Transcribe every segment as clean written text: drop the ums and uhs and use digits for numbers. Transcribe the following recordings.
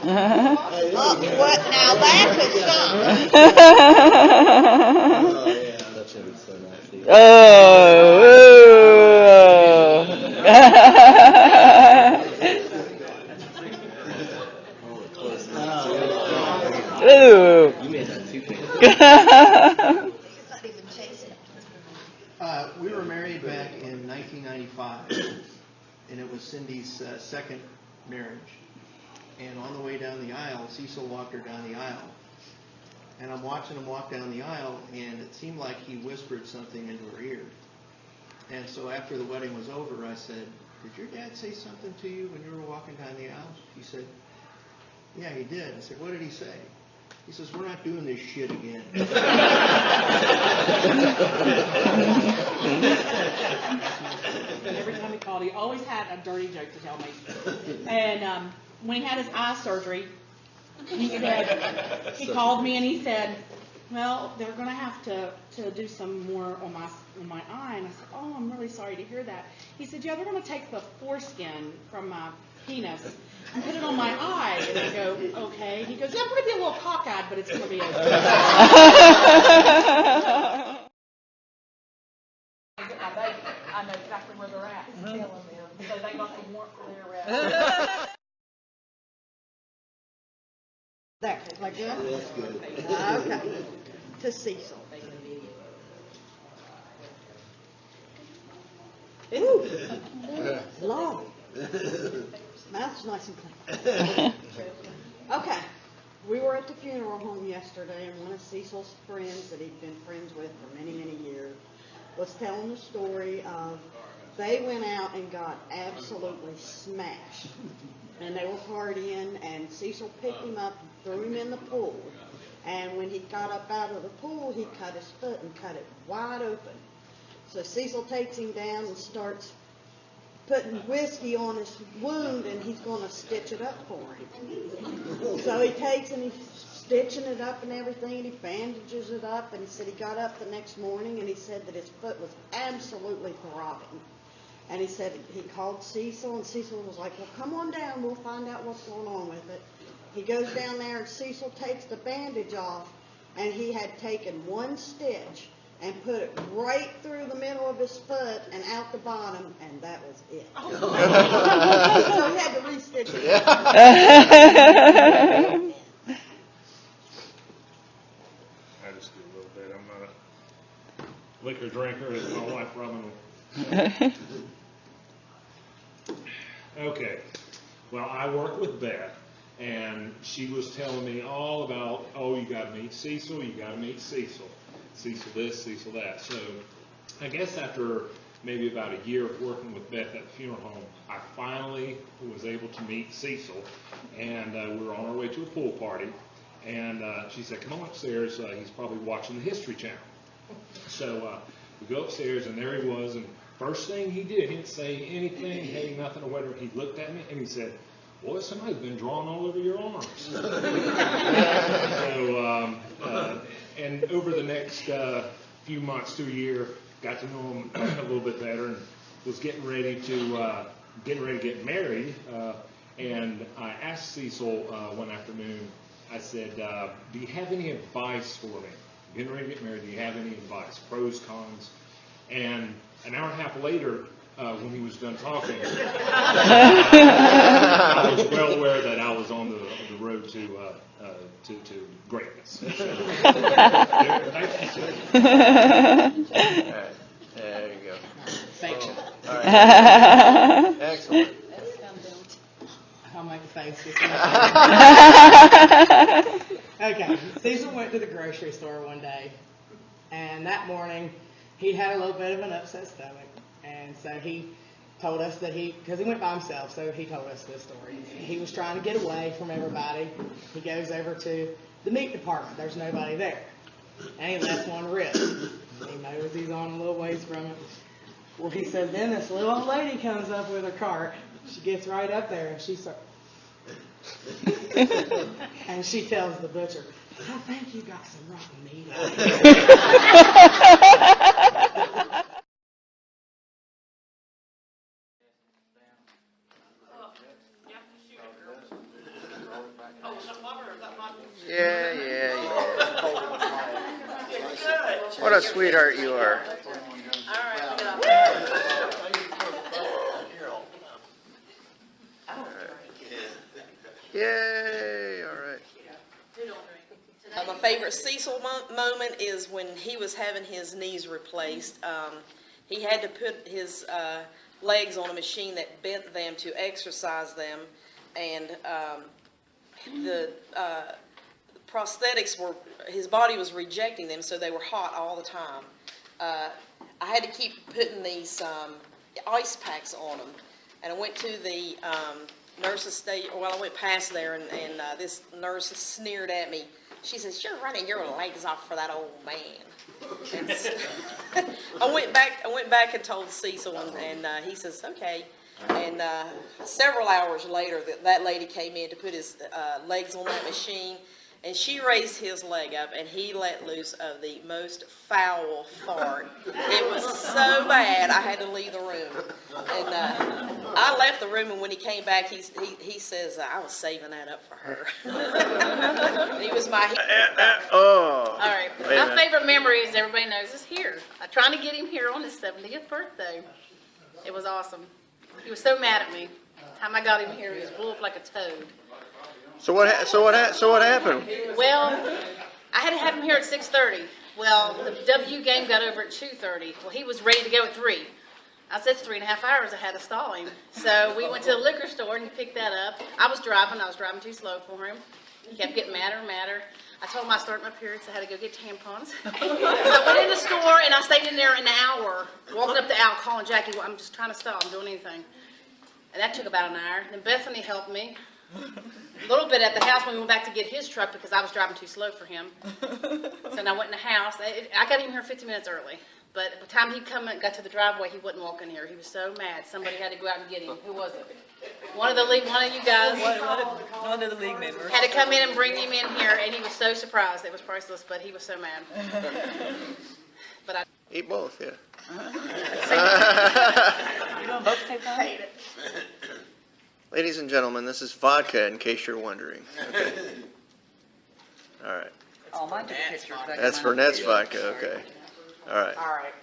What? Now that was something. Oh, yeah, that should be so nasty. Oh. Ooh. You made that too big. We were married back in 1995, and it was Cindy's second marriage. And on the way down the aisle, Cecil walked her down the aisle. And I'm watching him walk down the aisle, and it seemed like he whispered something into her ear. And so after the wedding was over, I said, "Did your dad say something to you when you were walking down the aisle?" She said, "Yeah, he did." I said, "What did he say?" He says, "We're not doing this shit again." Every time he called, he always had a dirty joke to tell me. And when he had his eye surgery, he called me and he said, "Well, they're going to have to do some more on my eye." And I said, "Oh, I'm really sorry to hear that." He said, "Yeah, they're going to take the foreskin from my penis and put it on my eye." And I go, "Okay." He goes, "Yeah, I'm going to be a little cockeyed, but it's going to be okay." I know exactly where they're at. Telling them, so they must have warrant for their arrest. That like that? That's good. Okay. To Cecil. Ooh. Long. Mouth's nice and clean. Okay. We were at the funeral home yesterday, and one of Cecil's friends that he'd been friends with for many, many years was telling the story of they went out and got absolutely smashed. And they were partying, and Cecil picked him up and threw him in the pool. And when he got up out of the pool, he cut his foot and cut it wide open. So Cecil takes him down and starts putting whiskey on his wound, and he's going to stitch it up for him. So he takes and he's stitching it up and everything, and he bandages it up, and he said he got up the next morning, and he said that his foot was absolutely throbbing. And he said he called Cecil, and Cecil was like, "Well, come on down. We'll find out what's going on with it." He goes down there, and Cecil takes the bandage off, and he had taken one stitch and put it right through the middle of his foot and out the bottom, and that was it. So he had to re-stitch it. I just do a little bit. I'm not a liquor drinker, as my wife Robin will. Okay. Well, I work with Beth, and she was telling me all about, "Oh, you got to meet Cecil, you got to meet Cecil. Cecil this, Cecil that." So I guess after maybe about a year of working with Beth at the funeral home, I finally was able to meet Cecil, and we were on our way to a pool party, and she said, "Come on upstairs, he's probably watching the History Channel." So we go upstairs, and there he was, and first thing he did, he didn't say anything, hey, nothing or whatever. He looked at me and he said, "Boy, somebody's been drawing all over your arms." So, and over the next few months to a year, got to know him a little bit better, and was getting ready to get married. And I asked Cecil one afternoon, I said, "Do you have any advice for me? Getting ready to get married, do you have any advice? Pros, cons?" And an hour and a half later, when he was done talking, I was well aware that I was on the road to greatness. So, thank you. All right. There you go. Thank you. All right. Excellent. I'll make a face. Okay, Cecil went to the grocery store one day, and that morning he had a little bit of an upset stomach, and so he told us that because he went by himself, so he told us this story. He was trying to get away from everybody. He goes over to the meat department. There's nobody there, and he left one rib. He knows he's on a little ways from it. Well, he said then this little old lady comes up with her cart. She gets right up there, and she starts. And she tells the butcher, "I think you got some rotten meat out here." Yeah. What a sweetheart you are. Yay, all right. My favorite Cecil moment is when he was having his knees replaced. He had to put his legs on a machine that bent them to exercise them, and the prosthetics his body was rejecting them, so they were hot all the time. I had to keep putting these ice packs on them, and I went to the nurse's station. Well, I went past there, and this nurse sneered at me. She says, "You're running your legs off for that old man." And so, I went back and told Cecil, and he says, "Okay." And several hours later, that lady came in to put his legs on that machine, and she raised his leg up, and he let loose of the most foul fart. It was so bad, I had to leave the room. And I left the room, and when he came back, he says, "I was saving that up for her." He was my Oh. All right. My favorite memory, as everybody knows, is here. I'm trying to get him here on his 70th birthday. It was awesome. He was so mad at me. The time I got him here, he was blew up like a toad. So what happened? Well, I had to have him here at 6:30. Well, the W game got over at 2:30. Well, he was ready to go at 3. I said it's 3.5 hours. I had to stall him. So we went to the liquor store and he picked that up. I was driving too slow for him. He kept getting madder and madder. I told him I started my period, so I had to go get tampons. So I went in the store and I stayed in there an hour, walking up the aisle calling Jackie, "Well, I'm just trying to stall. I'm doing anything." And that took about an hour. Then Bethany helped me a little bit at the house when we went back to get his truck because I was driving too slow for him. So then I went in the house. I got him here 50 minutes early. But by the time he got to the driveway, he wouldn't walk in here. He was so mad. Somebody had to go out and get him. Who was it? One of you guys. One of the league members. Had to come in and bring him in here, and he was so surprised. It was priceless, but he was so mad. But I Eat both, yeah. You don't both take one? hate it. Ladies and gentlemen, this is vodka, in case you're wondering. Okay. All right. Oh, mine took a picture. That's Burnett's vodka, okay. All right. All right.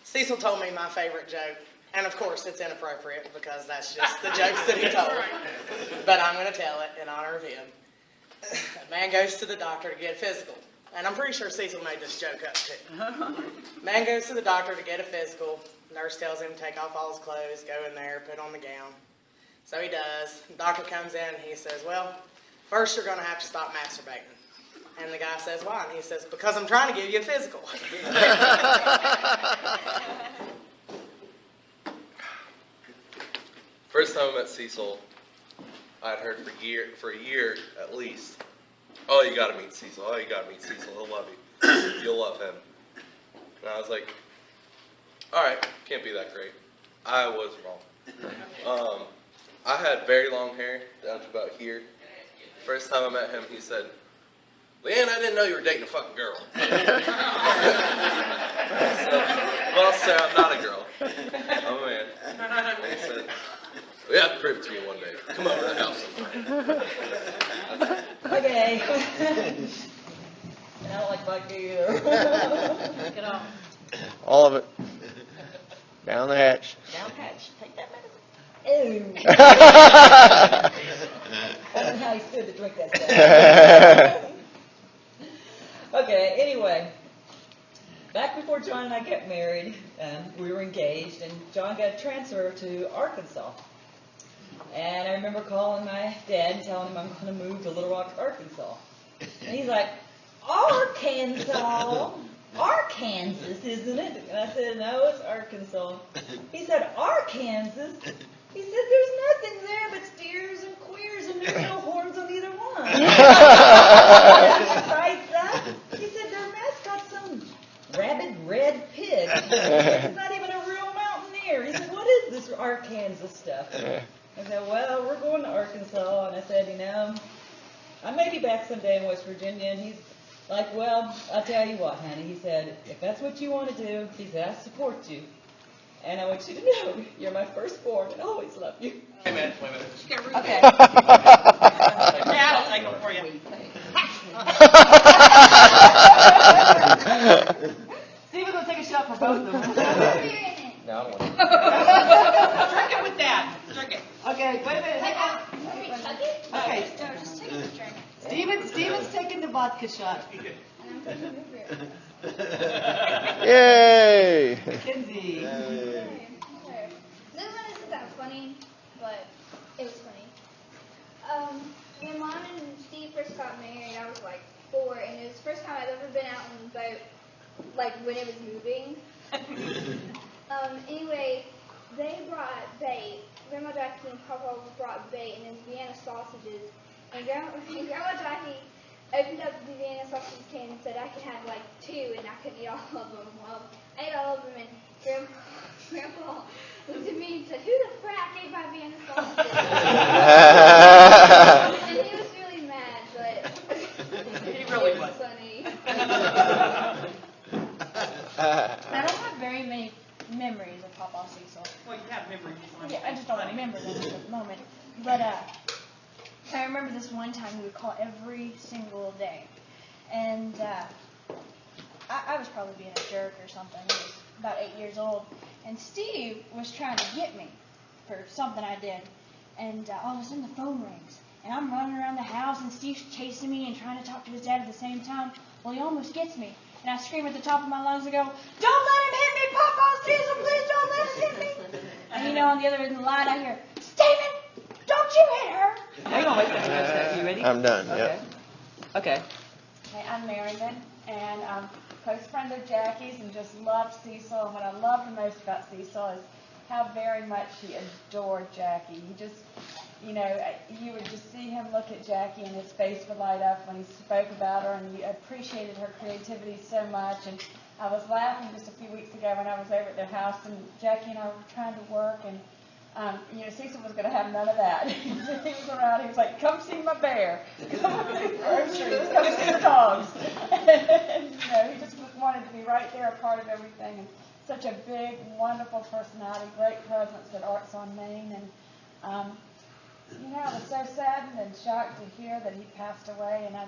Cecil told me my favorite joke, and of course it's inappropriate because that's just the jokes that he told. But I'm going to tell it in honor of him. A man goes to the doctor to get a physical, and I'm pretty sure Cecil made this joke up too. Man goes to the doctor to get a physical. Nurse tells him to take off all his clothes, go in there, put on the gown. So he does. The doctor comes in and he says, "Well, first you're going to have to stop masturbating." And the guy says, "Why?" And he says, "Because I'm trying to give you a physical." First time I met Cecil, I'd heard for a year at least, "Oh, you gotta meet Cecil. Oh, you gotta meet Cecil. He'll love you. You'll love him." And I was like, all right, can't be that great. I was wrong. I had very long hair down to about here. First time I met him, he said, "Leanne, I didn't know you were dating a fucking girl." Well, sir, I'm not a girl. I'm a man. And he said, "We have to prove it to me one day. Come over to the house sometime." Okay. And I don't like vodka either. Get off. All of it. Down the hatch. Down hatch. Take that medicine. Ew. I don't know how he's good to drink that stuff. Okay, anyway. Back before John and I got married, we were engaged, and John got transferred to Arkansas. And I remember calling my dad and telling him I'm going to move to Little Rock, Arkansas. And he's like, "Arkansas? Arkansas, isn't it?" And I said, "No, it's Arkansas." He said, "Arkansas?" He said, "There's nothing there but steers and queers, and there's no horns on either one." Besides that, he said, "Their mascot's some rabid red pig. He's not even a real mountaineer." He said, "What is this Arkansas stuff?" I said, "Well, we're going to Arkansas." And I said, "I may be back someday in West Virginia." And he's like, "Well, I'll tell you what, honey." He said, "If that's what you want to do," he said, "I support you. And I want you to know you're my firstborn and I always love you." Okay. Okay. Yeah, I'll take them for you. up for both of them. No, I want Drink it with Dad. Drink it. Okay, wait a minute. Okay. No, just take it. Drink it. Steven's taking the vodka shot. And I'm taking the beer. Yay! Mackenzie. Okay. This one isn't that funny, but it was funny. When Mom and Steve first got married, I was like 4, and it was the first time I'd ever been out on the boat, like when it was moving. Anyway, they brought bait. Grandma Jackie and Papa brought bait, and it was Vienna sausages. And Grandma Jackie opened up the Vienna sausage can and said I could have like 2, and I couldn't eat all of them. Well, I ate all of them, and Grandpa looked at me and said, "Who the crap ate my Vienna sausages?" And he was really mad, but He really it was was. funny. I don't have very many memories of Papa Cecil. Well, you have memories. Yeah, I just don't remember them at the moment. But I remember this one time he would call every single day. And I was probably being a jerk or something. I was about 8 years old. And Steve was trying to get me for something I did. And all of a sudden the phone rings. And I'm running around the house and Steve's chasing me and trying to talk to his dad at the same time. Well, he almost gets me. And I scream at the top of my lungs and go, "Don't let him hit me, Papa Cecil, please don't let him hit me." And on the other end of the line I hear, "Stephen, don't you hit her." Hang on, wait a minute. You ready? I'm done, Okay. yep. Okay. Hey, I'm Merriman, and I'm a close friend of Jackie's and just loved Cecil. And what I love the most about Cecil is how very much he adored Jackie. He just, you would just see him look at Jackie and his face would light up when he spoke about her, and he appreciated her creativity so much. And I was laughing just a few weeks ago when I was over at their house, and Jackie and I were trying to work, and Cecil was going to have none of that. He was around, he was like, "Come see my bear, come see the groceries, come see the dogs." And, he just wanted to be right there, a part of everything, and such a big, wonderful personality, great presence at Arts on Main, and I was so saddened and shocked to hear that he passed away, and I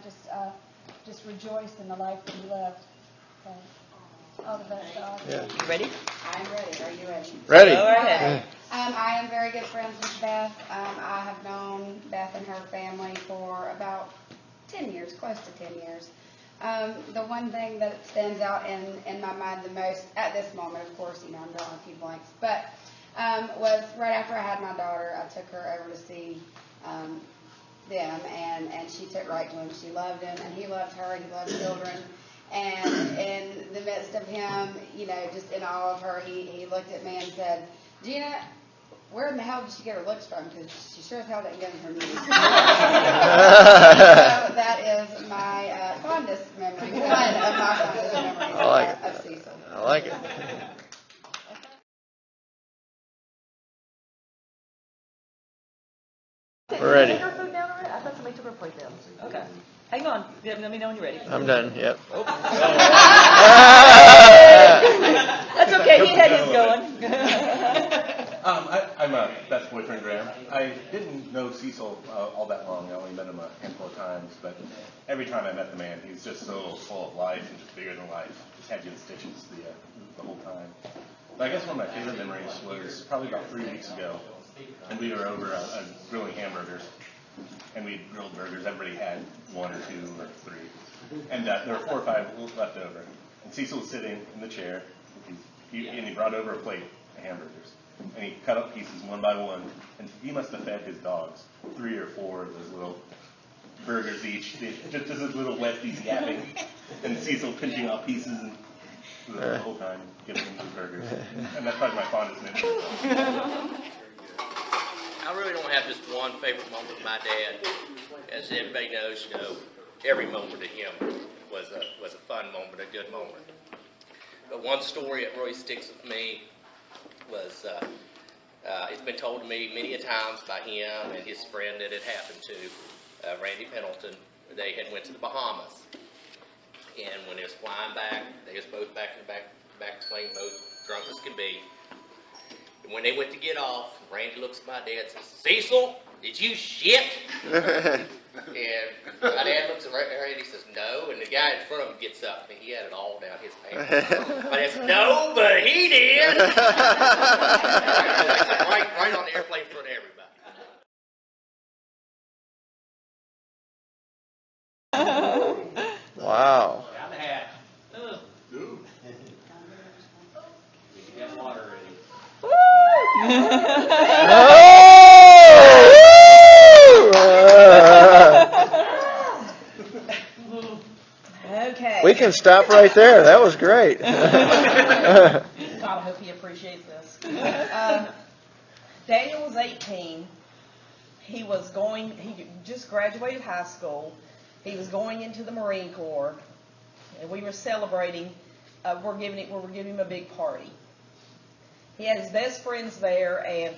just rejoiced in the life that he lived. So, all the best, dog. Yeah. You ready? I'm ready. Are you ready? Ready? Go ahead. I am very good friends with Beth. I have known Beth and her family for about 10 years, close to 10 years. The one thing that stands out in my mind the most at this moment, of course, I'm drawing a few blanks, but was right after I had my daughter, I took her over to see them, and she took right to him. She loved him, and he loved her, and he loved children. And in the midst of him, just in awe of her, he looked at me and said, "Gina, where in the hell did she get her looks from? Because she sure as hell didn't get them from you." So that is my fondest memory, one of my fondest memories I like of Cecil. I like it. We're ready. Take her food down already? I thought somebody took her plate down. Okay. Hang on. Let me know when you're ready. I'm done, yep. That's okay. He had his going. I'm Beth's boyfriend, Graham. I didn't know Cecil all that long. I only met him a handful of times, but every time I met the man, he was just so full of life and just bigger than life. Just had you in stitches the whole time. But I guess one of my favorite memories was probably about 3 weeks ago, and we were over grilling hamburgers, and we grilled burgers. Everybody had 1 or 2 or 3, and there were 4 or 5 left over. And Cecil was sitting in the chair, and he brought over a plate of hamburgers. And he cut up pieces one by one, and he must have fed his dogs 3 or 4 of those little burgers each, just as little wetties yapping, and Cecil pinching out pieces and the whole time giving them those burgers. And that's probably my fondest memory. I really don't have just one favorite moment with my dad. As everybody knows, every moment of him was a fun moment, a good moment. But one story that really sticks with me was, it's been told to me many a times by him and his friend that it happened to, Randy Pendleton. They had went to the Bahamas, and when they was flying back, they was both back in the back plane, both drunk as can be. And when they went to get off, Randy looks at my dad and says, "Cecil, did you shit?" And my dad looks around and he says, no. And the guy in front of him gets up and he had it all down his pants. My dad said, no, but he did. right on the airplane in front of everybody. Wow. Okay. We can stop right there. That was great. God, I hope he appreciates this. Daniel was 18. He just graduated high school. He was going into the Marine Corps, and we were celebrating. We were giving him a big party. He had his best friends there, and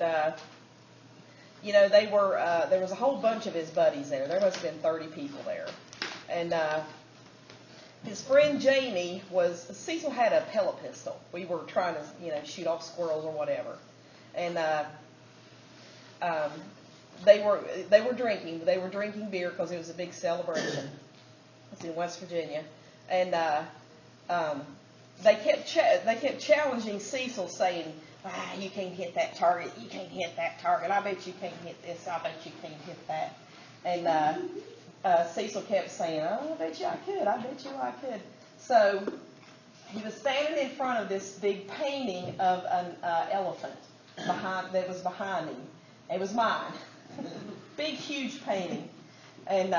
there was a whole bunch of his buddies there. There must have been 30 people there, and his friend Jamie Cecil had a pellet pistol. We were trying to shoot off squirrels or whatever, and they were drinking. They were drinking beer because it was a big celebration. It's in West Virginia, and they kept challenging Cecil, saying, you can't hit that target. You can't hit that target. I bet you can't hit this. I bet you can't hit that. And Cecil kept saying, oh, I bet you I could. I bet you I could. So he was standing in front of this big painting of an elephant that was behind him. It was mine. Big, huge painting. And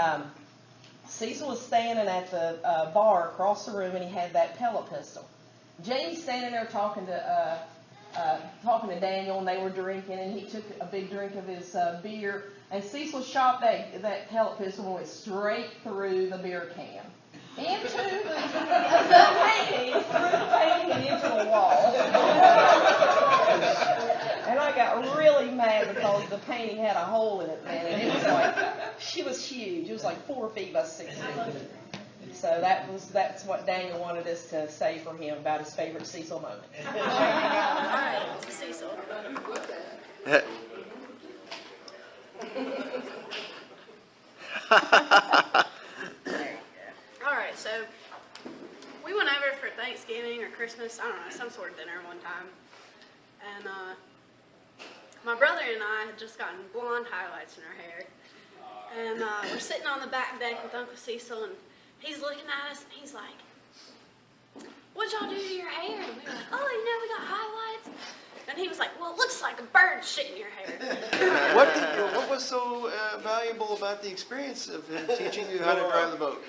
Cecil was standing at the bar across the room, and he had that pellet pistol. James standing there talking to Daniel, and they were drinking, and he took a big drink of his beer, and Cecil shot that pellet pistol and went straight through the beer can. Into the painting, through the painting and into the wall. And I got really mad because the painting had a hole in it, man, and it was she was huge. It was like 4 feet by 6 feet. So that's what Daniel wanted us to say for him about his favorite Cecil moment. All right, Cecil. All right, so we went over for Thanksgiving or Christmas, I don't know, some sort of dinner one time. And my brother and I had just gotten blonde highlights in our hair. And we're sitting on the back deck with Uncle Cecil, and he's looking at us, and he's like, what'd y'all do to your hair? And we were like, oh, we got highlights. And he was like, well, it looks like a bird shit in your hair. What was so valuable about the experience of him teaching you how to drive the boat?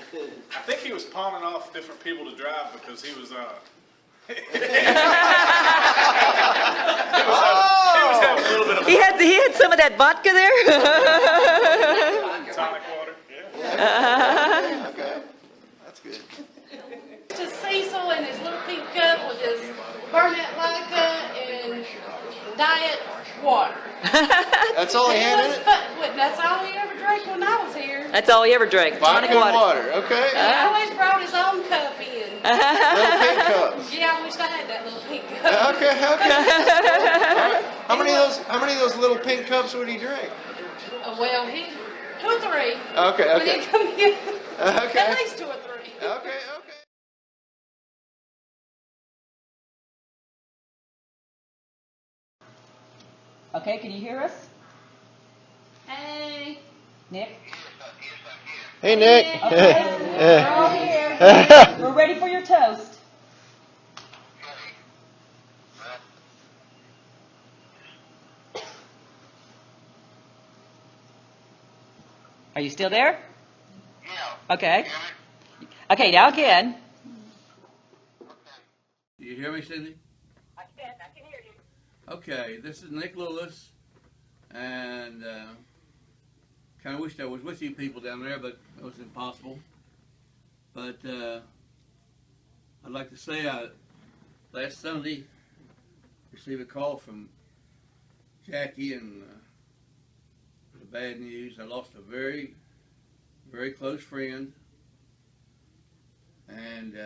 I think he was pawning off different people to drive because he was having a little bit of He had some of that vodka there. tonic water. Yeah. Okay. That's good. To Cecil and his little pink cup with his Burnett vodka and diet water. That's all he had in it? That's all he ever drank when I was here. That's all he ever drank. Vodka and water. Okay. He always brought his own cup in. Little pink cups. Yeah, I wish I had that little pink cup. Okay. Right. How many of those little pink cups would he drink? Well, 2 or 3. Okay. When he come in, Okay. at least 2 or 3. Okay. Okay, can you hear us? Hey. Nick? Hey, Nick. Okay. We're all here. We're ready for your toast. Are you still there? Yeah. Okay. Okay, now again. Do you hear me, Cindy? I can hear you. Okay, this is Nick Lewis, and kind of wished I was with you people down there, but it was impossible. But I'd like to say last Sunday received a call from Jackie, and the bad news. I lost a very, very close friend, and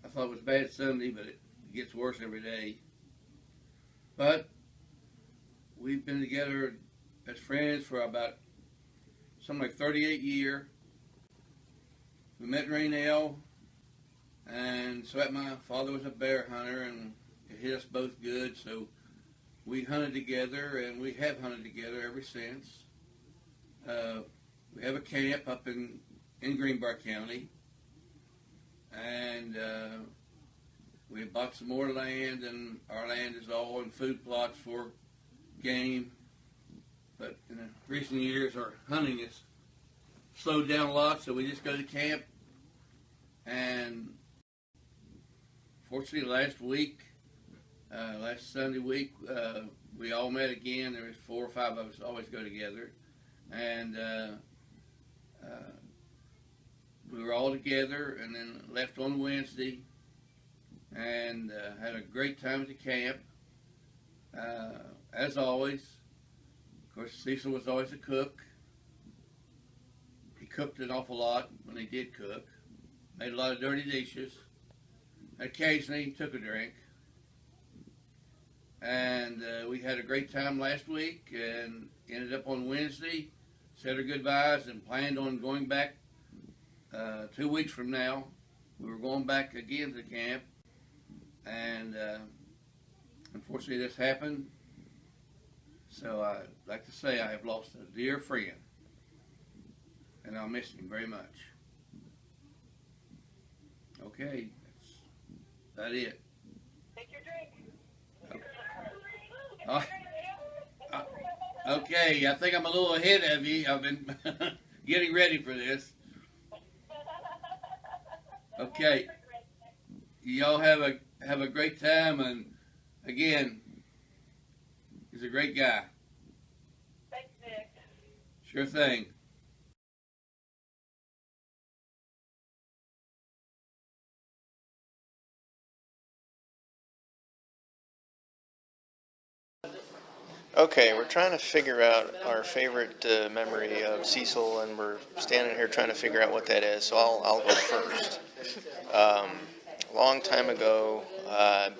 I thought it was bad Sunday, but it gets worse every day. But we've been together as friends for about something like 38 year. We met in Rainelle, and so my father was a bear hunter, and it hit us both good, so we hunted together, and we have hunted together ever since. We have a camp up in Greenbrier County, and we bought some more land, and our land is all in food plots for game. But in the recent years, our hunting has slowed down a lot, so we just go to camp. And fortunately, last Sunday week, we all met again. There was 4 or 5 of us always go together, and we were all together, and then left on Wednesday, and had a great time at the camp. As always, of course, Cecil was always a cook. He cooked an awful lot when he did cook. Made a lot of dirty dishes. Occasionally he took a drink. And we had a great time last week, and ended up on Wednesday, said our goodbyes, and planned on going back 2 weeks from now. We were going back again to camp, and unfortunately this happened. So I'd like to say I have lost a dear friend, and I'll miss him very much. Okay, that's about it. Take your drink. Okay, I think I'm a little ahead of you. I've been getting ready for this. Okay, y'all have a great time, and again, he's a great guy. Thanks, Nick. Sure thing. Okay, we're trying to figure out our favorite memory of Cecil, and we're standing here trying to figure out what that is, so I'll go first. A long time ago,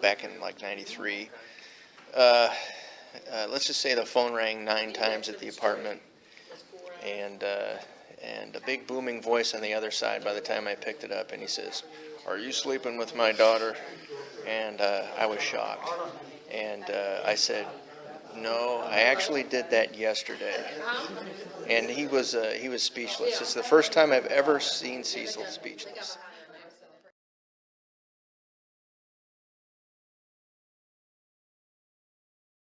back in like 93, let's just say the phone rang 9 times at the apartment, and a big booming voice on the other side by the time I picked it up, and he says, "Are you sleeping with my daughter?" And I was shocked, and I said, "No, I actually did that yesterday." And he was speechless. It's the first time I've ever seen Cecil speechless.